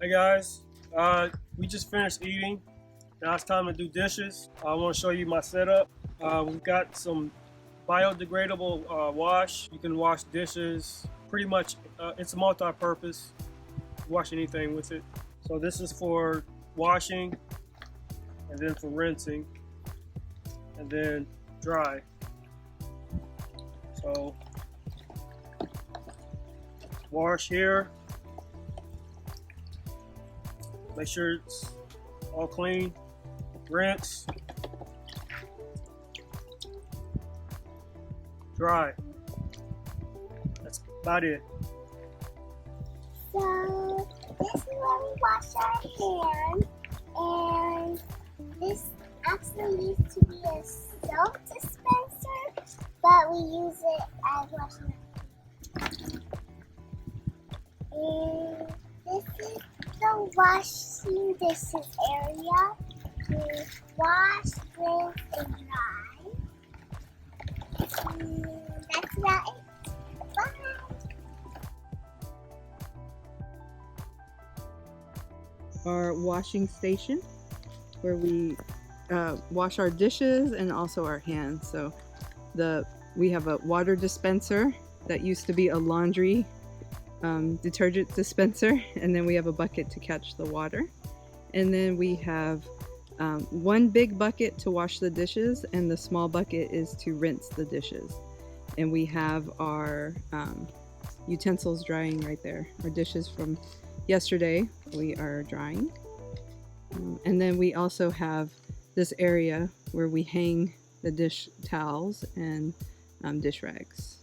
Hey guys, we just finished eating. Now it's time to do dishes. I want to show you my setup. We've got some biodegradable wash. You can wash dishes. Pretty much, it's a multi-purpose. Wash anything with it. So this is for washing, and then for rinsing, and then dry. So wash here. Make sure it's all clean. Rinse. Dry. That's about it. So this is where we wash our hands, and this actually used to be a soap dispenser, but we use it as washing. And this is the washing dishes area. We wash, rinse, and dry. And that's about it. Bye! Our washing station where we wash our dishes and also our hands. So we have a water dispenser that used to be a laundry detergent dispenser, and then we have a bucket to catch the water, and then we have one big bucket to wash the dishes, and the small bucket is to rinse the dishes. And we have our utensils drying right there. Our dishes from yesterday we are drying, and then we also have this area where we hang the dish towels and dish rags.